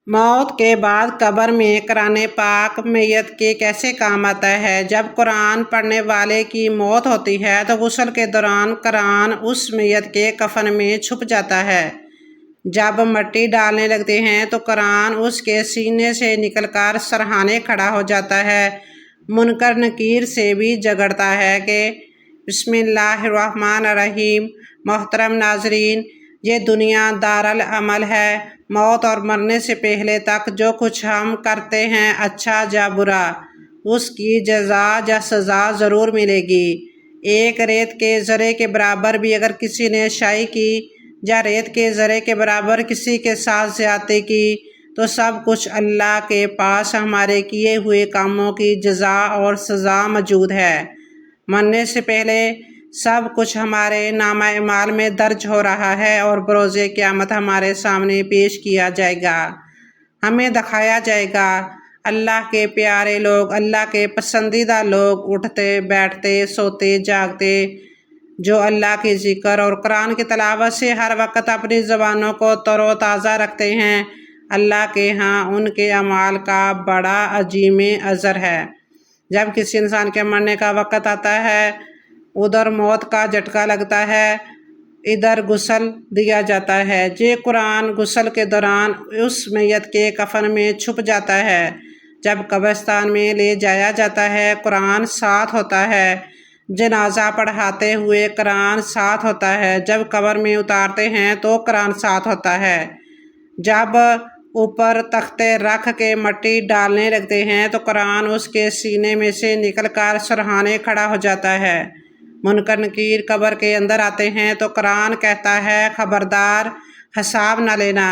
موت کے بعد قبر میں قرآن پاک میت کے کیسے کام آتا ہے؟ جب قرآن پڑھنے والے کی موت ہوتی ہے تو غسل کے دوران قرآن اس میت کے کفن میں چھپ جاتا ہے۔ جب مٹی ڈالنے لگتے ہیں تو قرآن اس کے سینے سے نکل کر سرہانے کھڑا ہو جاتا ہے۔ منکر نکیر سے بھی جھگڑتا ہے کہ بسم اللہ الرحمن الرحیم۔ محترم ناظرین، یہ دنیا دارالعمل ہے۔ موت اور مرنے سے پہلے تک جو کچھ ہم کرتے ہیں، اچھا یا برا، اس کی جزا یا سزا ضرور ملے گی۔ ایک ریت کے ذرے کے برابر بھی اگر کسی نے اچھائی کی یا ریت کے ذرے کے برابر کسی کے ساتھ زیادتی کی تو سب کچھ اللہ کے پاس ہمارے کیے ہوئے کاموں کی جزا اور سزا موجود ہے۔ مرنے سے پہلے سب کچھ ہمارے نامہ اعمال میں درج ہو رہا ہے اور بروز قیامت ہمارے سامنے پیش کیا جائے گا۔ ہمیں دکھایا جائے گا اللہ کے پیارے لوگ، اللہ کے پسندیدہ لوگ اٹھتے بیٹھتے سوتے جاگتے، جو اللہ کے ذکر اور قرآن کی تلاوت سے ہر وقت اپنی زبانوں کو تر و تازہ رکھتے ہیں۔ اللہ کے ہاں ان کے اعمال کا بڑا عظیم اجر ہے۔ جب کسی انسان کے مرنے کا وقت آتا ہے، ادھر موت کا جھٹکا لگتا ہے، ادھر غسل دیا جاتا ہے۔ یہ قرآن غسل کے دوران اس میت کے کفن میں چھپ جاتا ہے۔ جب قبرستان میں لے جایا جاتا ہے، قرآن ساتھ ہوتا ہے۔ جنازہ پڑھاتے ہوئے قرآن ساتھ ہوتا ہے۔ جب قبر میں اتارتے ہیں تو قرآن ساتھ ہوتا ہے۔ جب اوپر تختے رکھ کے مٹی ڈالنے لگتے ہیں تو قرآن اس کے سینے میں سے نکل کر سرہانے کھڑا ہو جاتا ہے۔ منکر نکیر قبر کے اندر آتے ہیں تو قرآن کہتا ہے خبردار، حساب نہ لینا،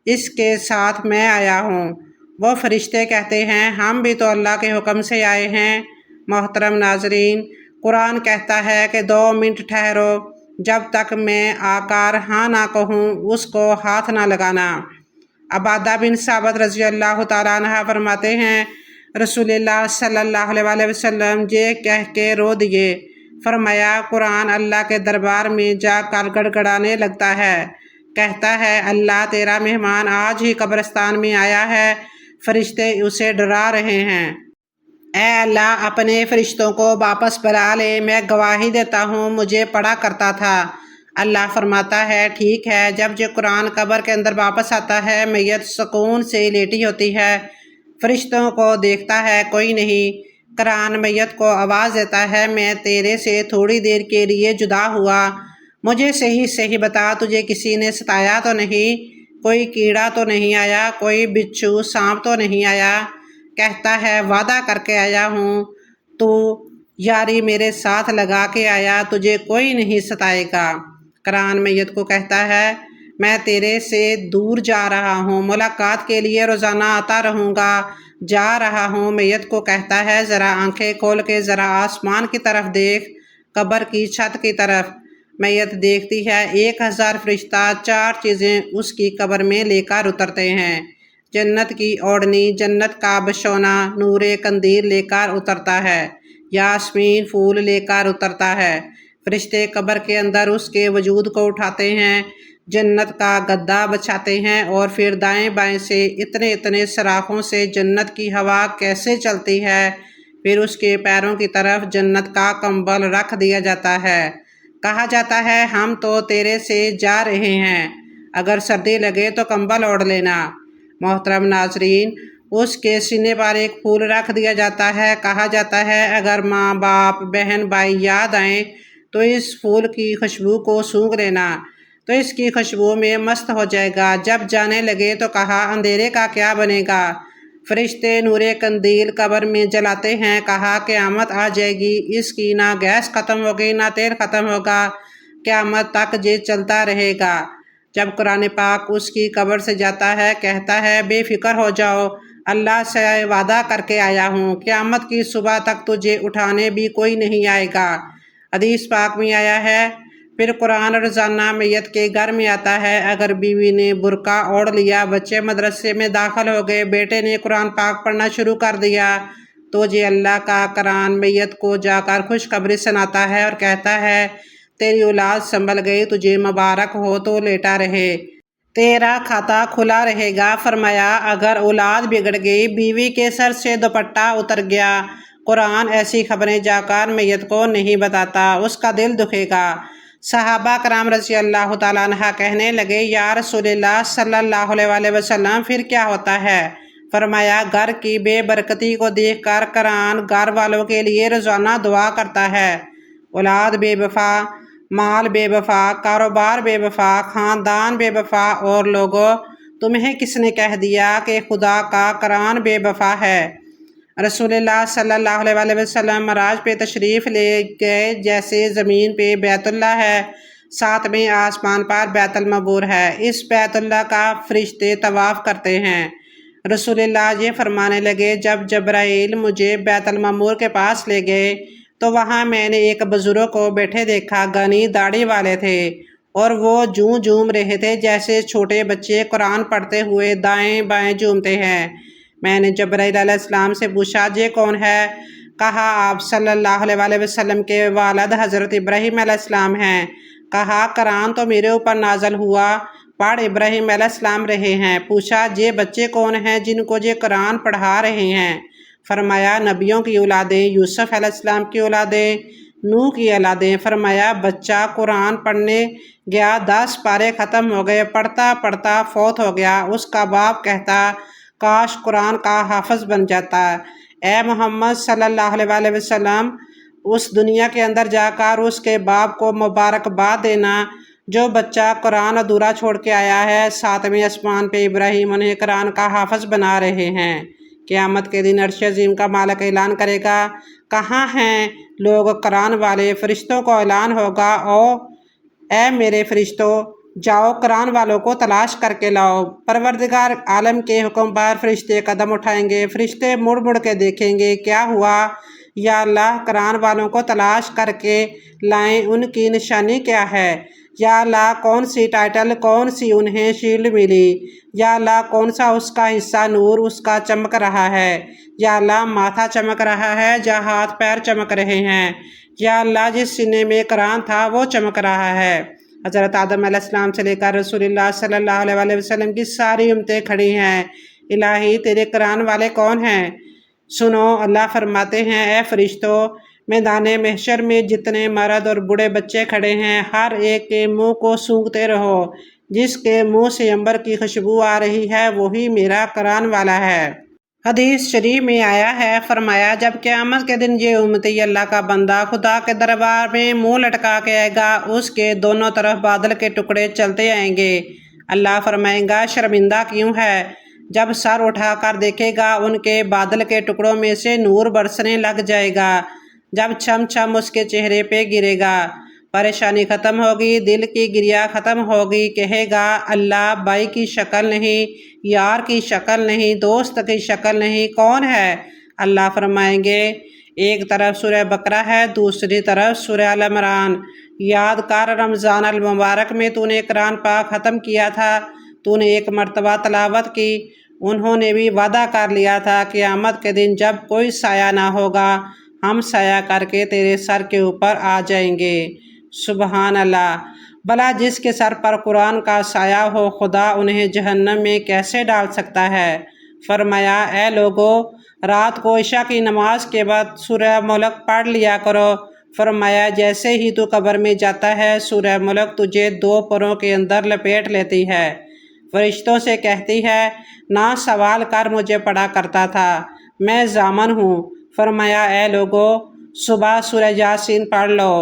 اس کے ساتھ میں آیا ہوں۔ وہ فرشتے کہتے ہیں ہم بھی تو اللہ کے حکم سے آئے ہیں۔ محترم ناظرین، قرآن کہتا ہے کہ 2 منٹ ٹھہرو، جب تک میں آ کر ہاں نہ کہوں اس کو ہاتھ نہ لگانا۔ عبادہ بن ثابت رضی اللہ تعالیٰ عنہ فرماتے ہیں رسول اللہ صلی اللہ علیہ وسلم یہ کہہ کے رو دیے۔ فرمایا قرآن اللہ کے دربار میں جا کر گڑگڑانے لگتا ہے، کہتا ہے اللہ تیرا مہمان آج ہی قبرستان میں آیا ہے، فرشتے اسے ڈرا رہے ہیں۔ اے اللہ اپنے فرشتوں کو واپس بلا لے، میں گواہی دیتا ہوں مجھے پڑھا کرتا تھا۔ اللہ فرماتا ہے ٹھیک ہے۔ جب یہ قرآن قبر کے اندر واپس آتا ہے، میت سکون سے لیٹی ہوتی ہے، فرشتوں کو دیکھتا ہے کوئی نہیں۔ قرآن میت کو آواز دیتا ہے میں تیرے سے تھوڑی دیر کے لیے جدا ہوا، مجھے صحیح صحیح بتا تجھے کسی نے ستایا تو نہیں، کوئی کیڑا تو نہیں آیا، کوئی بچھو سانپ تو نہیں آیا؟ کہتا ہے وعدہ کر کے آیا ہوں، تو یاری میرے ساتھ لگا کے آیا، تجھے کوئی نہیں ستائے گا۔ قرآن میت کو کہتا ہے میں تیرے سے دور جا رہا ہوں، ملاقات کے لیے روزانہ آتا رہوں گا، جا رہا ہوں۔ میت کو کہتا ہے ذرا آنکھیں کھول کے ذرا آسمان کی طرف دیکھ، قبر کی چھت کی طرف۔ میت دیکھتی ہے 1000 فرشتہ 4 چیزیں اس کی قبر میں لے کر اترتے ہیں۔ جنت کی اوڑھنی، جنت کا بچھونا، نور قندیل لے کر اترتا ہے، یاسمین پھول لے کر اترتا ہے۔ فرشتے قبر کے اندر اس کے وجود کو اٹھاتے ہیں، جنت کا گدا بچھاتے ہیں اور پھر دائیں بائیں سے اتنے اتنے سراخوں سے جنت کی ہوا کیسے چلتی ہے، پھر اس کے پیروں کی طرف جنت کا کمبل رکھ دیا جاتا ہے۔ کہا جاتا ہے ہم تو تیرے سے جا رہے ہیں، اگر سردی لگے تو کمبل اوڑھ لینا۔ محترم ناظرین، اس کے سینے پر ایک پھول رکھ دیا جاتا ہے، کہا جاتا ہے اگر ماں باپ بہن بھائی یاد آئیں تو اس پھول کی خوشبو کو سونگھ لینا، تو اس کی خوشبو میں مست ہو جائے گا۔ جب جانے لگے تو کہا اندھیرے کا کیا بنے گا؟ فرشتے نور قندیل قبر میں جلاتے ہیں، کہا قیامت آ جائے گی، اس کی نہ گیس ختم ہوگی نہ تیل ختم ہوگا، قیامت تک یہ چلتا رہے گا۔ جب قرآن پاک اس کی قبر سے جاتا ہے، کہتا ہے بے فکر ہو جاؤ، اللہ سے وعدہ کر کے آیا ہوں، قیامت کی صبح تک تجھے اٹھانے بھی کوئی نہیں آئے گا۔ حدیث پاک میں آیا ہے پھر قرآن روزانہ میت کے گھر میں آتا ہے، اگر بیوی نے برقع اوڑھ لیا، بچے مدرسے میں داخل ہو گئے، بیٹے نے قرآن پاک پڑھنا شروع کر دیا، تو یہ اللہ کا قرآن میت کو جا کر خوشخبری سناتا ہے اور کہتا ہے تیری اولاد سنبھل گئی، تجھے مبارک ہو، تو لیٹا رہے۔ تیرا کھاتا کھلا رہے گا۔ فرمایا اگر اولاد بگڑ گئی، بیوی کے سر سے دوپٹہ اتر گیا، قرآن ایسی خبریں جا کر میت کو نہیں بتاتا، اس کا دل دکھے گا۔ صحابہ کرام رضی اللہ تعالیٰ عنہ کہنے لگے یا رسول اللہ صلی اللہ علیہ وآلہ وسلم پھر کیا ہوتا ہے؟ فرمایا گھر کی بے برکتی کو دیکھ کر قرآن گھر والوں کے لیے روزانہ دعا کرتا ہے۔ اولاد بے وفا، مال بے وفا، کاروبار بے وفا، خاندان بے وفا، اور لوگوں تمہیں کس نے کہہ دیا کہ خدا کا قرآن بے وفا ہے؟ رسول اللہ صلی اللہ علیہ وآلہ وسلم معراج پہ تشریف لے گئے۔ جیسے زمین پہ بیت اللہ ہے، ساتویں آسمان پر بیت المعمور ہے، اس بیت اللہ کا فرشتے طواف کرتے ہیں۔ رسول اللہ یہ فرمانے لگے جب جبرائیل مجھے بیت المعمور کے پاس لے گئے تو وہاں میں نے ایک بزرگ کو بیٹھے دیکھا، گھنی داڑھی والے تھے اور وہ جھوم رہے تھے جیسے چھوٹے بچے قرآن پڑھتے ہوئے دائیں بائیں جھومتے ہیں۔ میں نے جبرائیل علیہ السلام سے پوچھا یہ کون ہے؟ کہا آپ صلی اللہ علیہ وآلہ وسلم کے والد حضرت ابراہیم علیہ السلام ہیں۔ کہا قرآن تو میرے اوپر نازل ہوا، پڑھ ابراہیم علیہ السلام رہے ہیں۔ پوچھا یہ بچے کون ہیں جن کو یہ قرآن پڑھا رہے ہیں؟ فرمایا نبیوں کی اولادیں، یوسف علیہ السلام کی اولادیں، نوح کی اولادیں۔ فرمایا بچہ قرآن پڑھنے گیا، 10 پارے ختم ہو گئے، پڑھتا پڑھتا فوت ہو گیا۔ اس کا باپ کہتا کاش قرآن کا حافظ بن جاتا۔ اے محمد صلی اللہ علیہ وآلہ وسلم اس دنیا کے اندر جا کر اس کے باپ کو مبارکباد دینا جو بچہ قرآن ادھورا چھوڑ کے آیا ہے۔ 7ویں آسمان پہ ابراہیم انہیں قرآن کا حافظ بنا رہے ہیں۔ قیامت کے دن عرش عظیم کا مالک اعلان کرے گا کہاں ہیں لوگ قرآن والے؟ فرشتوں کو اعلان ہوگا او اے میرے فرشتوں جاؤ قرآن والوں کو تلاش کر کے لاؤ۔ پروردگار عالم کے حکم پر فرشتے قدم اٹھائیں گے، فرشتے مڑ مڑ کے دیکھیں گے کیا ہوا؟ یا اللہ قرآن والوں کو تلاش کر کے لائیں، ان کی نشانی کیا ہے؟ یا اللہ کون سی ٹائٹل، کون سی انہیں شیلڈ ملی؟ یا اللہ کون سا اس کا حصہ نور اس کا چمک رہا ہے؟ یا اللہ ماتھا چمک رہا ہے یا ہاتھ پیر چمک رہے ہیں؟ یا اللہ جس سینے میں قرآن تھا وہ چمک رہا ہے؟ حضرت آدم علیہ السلام سے لے کر رسول اللہ صلی اللہ علیہ وآلہ وسلم کی ساری امتیں کھڑی ہیں۔ الہی تیرے قرآن والے کون ہیں؟ سنو اللہ فرماتے ہیں اے فرشتوں میدان محشر میں جتنے مرد اور بوڑھے بچے کھڑے ہیں ہر ایک کے منہ کو سونگھتے رہو، جس کے منہ سے عنبر کی خوشبو آ رہی ہے وہی میرا قرآن والا ہے۔ حدیث شریف میں آیا ہے، فرمایا جب قیامت کے دن یہ امتی اللہ کا بندہ خدا کے دربار میں منہ لٹکا کے آئے گا، اس کے دونوں طرف بادل کے ٹکڑے چلتے آئیں گے۔ اللہ فرمائے گا شرمندہ کیوں ہے؟ جب سر اٹھا کر دیکھے گا ان کے بادل کے ٹکڑوں میں سے نور برسنے لگ جائے گا، جب چھم چھم اس کے چہرے پہ گرے گا پریشانی ختم ہوگی، دل کی گریا ختم ہوگی، کہے گا اللہ بھائی کی شکل نہیں، یار کی شکل نہیں، دوست کی شکل نہیں، کون ہے؟ اللہ فرمائیں گے ایک طرف سورہ بقرہ ہے، دوسری طرف سورہ آل عمران۔ یاد کر رمضان المبارک میں تو نے قرآن پاک ختم کیا تھا، تو نے ایک مرتبہ تلاوت کی، انہوں نے بھی وعدہ کر لیا تھا قیامت کے دن جب کوئی سایہ نہ ہوگا ہم سایہ کر کے تیرے سر کے اوپر آ جائیں گے۔ سبحان اللہ، بھلا جس کے سر پر قرآن کا سایہ ہو خدا انہیں جہنم میں کیسے ڈال سکتا ہے؟ فرمایا اے لوگو رات کو عشاء کی نماز کے بعد سورہ ملک پڑھ لیا کرو۔ فرمایا جیسے ہی تو قبر میں جاتا ہے سورہ ملک تجھے 2 پروں کے اندر لپیٹ لیتی ہے، فرشتوں سے کہتی ہے نہ سوال کر مجھے پڑھا کرتا تھا، میں ضامن ہوں۔ فرمایا اے لوگو صبح سورہ یاسین پڑھ لو،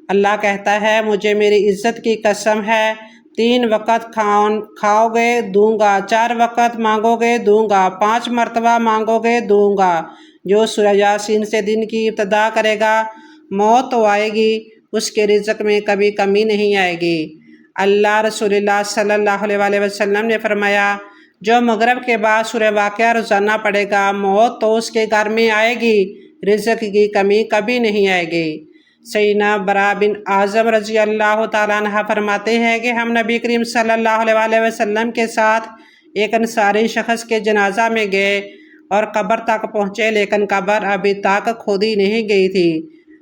اللہ کہتا ہے مجھے میری عزت کی قسم ہے 3 وقت کھاؤ گے دوں گا، 4 وقت مانگو گے دوں گا، 5 مرتبہ مانگو گے دوں گا۔ جو سورہ یاسین سے دن کی ابتدا کرے گا موت تو آئے گی، اس کے رزق میں کبھی کمی نہیں آئے گی۔ اللہ رسول اللہ صلی اللہ علیہ وآلہ وسلم نے فرمایا جو مغرب کے بعد سورہ واقعہ روزانہ پڑھے گا موت تو اس کے گھر میں آئے گی، رزق کی کمی کبھی نہیں آئے گی۔ سیدنا برا بن اعظم رضی اللہ تعالیٰ عنہ فرماتے ہیں کہ ہم نبی کریم صلی اللہ علیہ وآلہ وسلم کے ساتھ ایک انصاری شخص کے جنازہ میں گئے اور قبر تک پہنچے لیکن قبر ابھی تک کھودی نہیں گئی تھی،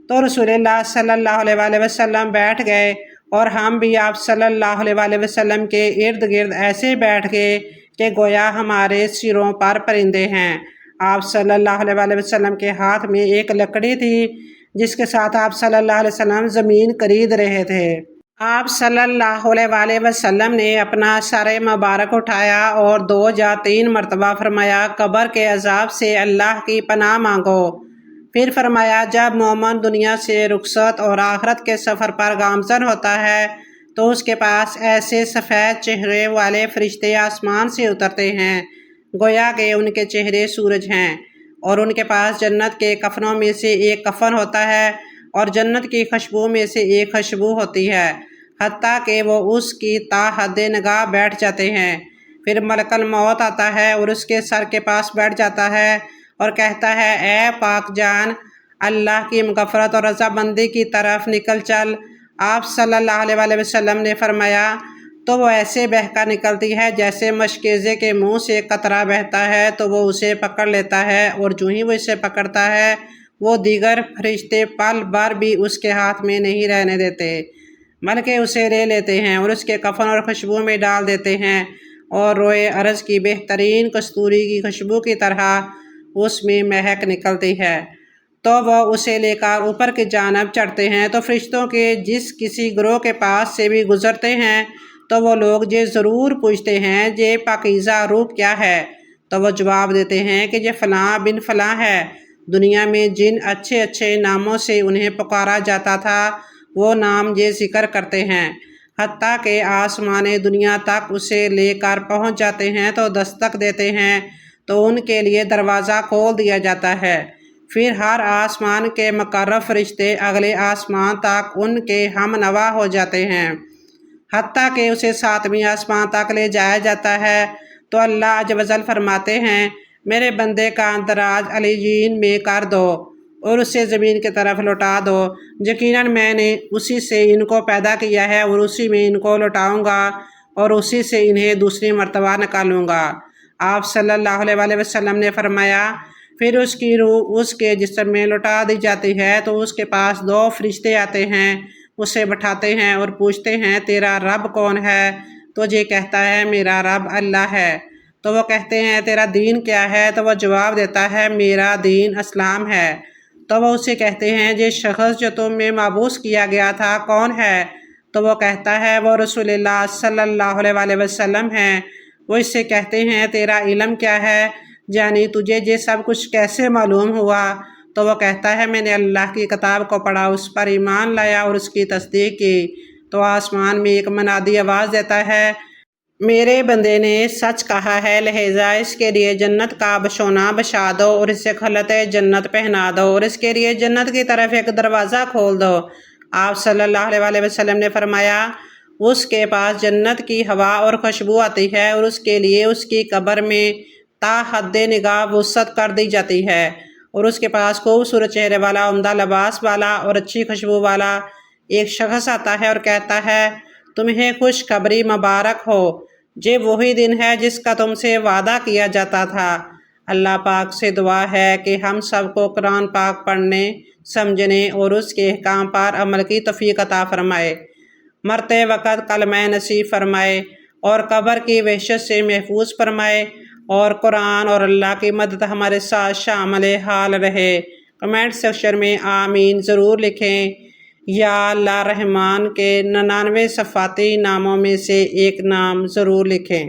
تو رسول اللہ صلی اللہ علیہ وآلہ وسلم بیٹھ گئے اور ہم بھی آپ صلی اللہ علیہ وسلم کے ارد گرد ایسے بیٹھ گئے کہ گویا ہمارے سروں پر پرندے ہیں۔ آپ صلی اللہ علیہ وسلم کے ہاتھ میں ایک لکڑی تھی جس کے ساتھ آپ صلی اللہ علیہ وسلم زمین کرید رہے تھے۔ آپ صلی اللہ علیہ وسلم نے اپنا سر مبارک اٹھایا اور 2 یا 3 مرتبہ فرمایا، قبر کے عذاب سے اللہ کی پناہ مانگو۔ پھر فرمایا، جب مومن دنیا سے رخصت اور آخرت کے سفر پر گامزن ہوتا ہے تو اس کے پاس ایسے سفید چہرے والے فرشتے آسمان سے اترتے ہیں گویا کہ ان کے چہرے سورج ہیں، اور ان کے پاس جنت کے کفنوں میں سے ایک کفن ہوتا ہے اور جنت کی خوشبو میں سے ایک خوشبو ہوتی ہے، حتیٰ کہ وہ اس کی تا حد نگاہ بیٹھ جاتے ہیں۔ پھر ملک الموت آتا ہے اور اس کے سر کے پاس بیٹھ جاتا ہے اور کہتا ہے، اے پاک جان، اللہ کی مغفرت اور رضامندی کی طرف نکل چل۔ آپ صلی اللہ علیہ وسلم نے فرمایا، تو وہ ایسے بہہ کر نکلتی ہے جیسے مشکیزے کے منہ سے قطرہ بہتا ہے، تو وہ اسے پکڑ لیتا ہے، اور جو ہی وہ اسے پکڑتا ہے وہ دیگر فرشتے پل بھر بھی اس کے ہاتھ میں نہیں رہنے دیتے، بلکہ اسے لے لیتے ہیں اور اس کے کفن اور خوشبو میں ڈال دیتے ہیں، اور روئے ارض کی بہترین کستوری کی خوشبو کی طرح اس میں مہک نکلتی ہے۔ تو وہ اسے لے کر اوپر کی جانب چڑھتے ہیں، تو فرشتوں کے جس کسی گروہ کے پاس سے بھی گزرتے ہیں تو وہ لوگ یہ ضرور پوچھتے ہیں، یہ پاکیزہ روح کیا ہے؟ تو وہ جواب دیتے ہیں کہ یہ فلاں بن فلاں ہے۔ دنیا میں جن اچھے اچھے ناموں سے انہیں پکارا جاتا تھا وہ نام یہ ذکر کرتے ہیں، حتیٰ کہ آسمان دنیا تک اسے لے کر پہنچ جاتے ہیں تو دستک دیتے ہیں تو ان کے لیے دروازہ کھول دیا جاتا ہے۔ پھر ہر آسمان کے مقرب فرشتے اگلے آسمان تک ان کے ہم نوا ہو جاتے ہیں، حتیٰ کہ اسے 7ویں آسمان تک لے جایا جاتا ہے۔ تو اللہ عز و جل فرماتے ہیں، میرے بندے کا اندراج علیین میں کر دو اور اسے زمین کی طرف لوٹا دو، یقیناً میں نے اسی سے ان کو پیدا کیا ہے اور اسی میں ان کو لوٹاؤں گا اور اسی سے انہیں دوسری مرتبہ نکالوں گا۔ آپ صلی اللہ علیہ وسلم نے فرمایا، پھر اس کی روح اس کے جسم میں لوٹا دی جاتی ہے تو اس کے پاس 2 فرشتے آتے ہیں، اسے بٹھاتے ہیں اور پوچھتے ہیں، تیرا رب کون ہے؟ تو یہ کہتا ہے، میرا رب اللہ ہے۔ تو وہ کہتے ہیں، تیرا دین کیا ہے؟ تو وہ جواب دیتا ہے، میرا دین اسلام ہے۔ تو وہ اسے کہتے ہیں، یہ شخص جو تم میں مبعوث کیا گیا تھا کون ہے؟ تو وہ کہتا ہے، وہ رسول اللہ صلی اللہ علیہ وسلم ہیں۔ وہ اس سے کہتے ہیں، تیرا علم کیا ہے؟ یعنی تجھے یہ سب کچھ کیسے معلوم ہوا؟ تو وہ کہتا ہے، میں نے اللہ کی کتاب کو پڑھا، اس پر ایمان لایا اور اس کی تصدیق کی۔ تو آسمان میں ایک منادی آواز دیتا ہے، میرے بندے نے سچ کہا ہے، لہذا اس کے لیے جنت کا بشونہ بچھا دو اور اسے خلعت جنت پہنا دو اور اس کے لیے جنت کی طرف ایک دروازہ کھول دو۔ آپ صلی اللہ علیہ وسلم نے فرمایا، اس کے پاس جنت کی ہوا اور خوشبو آتی ہے اور اس کے لیے اس کی قبر میں تا حد نگاہ وسعت کر دی جاتی ہے، اور اس کے پاس خوبصورت چہرے والا، عمدہ لباس والا اور اچھی خوشبو والا ایک شخص آتا ہے اور کہتا ہے، تمہیں خوشخبری مبارک ہو، یہ وہی دن ہے جس کا تم سے وعدہ کیا جاتا تھا۔ اللہ پاک سے دعا ہے کہ ہم سب کو قرآن پاک پڑھنے، سمجھنے اور اس کے احکام پر عمل کی توفیق عطا فرمائے، مرتے وقت کلمہ نصیب فرمائے اور قبر کی وحشت سے محفوظ فرمائے، اور قرآن اور اللہ کی مدد ہمارے ساتھ شامل حال رہے۔ کمنٹ سیکشن میں آمین ضرور لکھیں۔ یا اللہ رحمان کے 99 صفاتی ناموں میں سے ایک نام ضرور لکھیں۔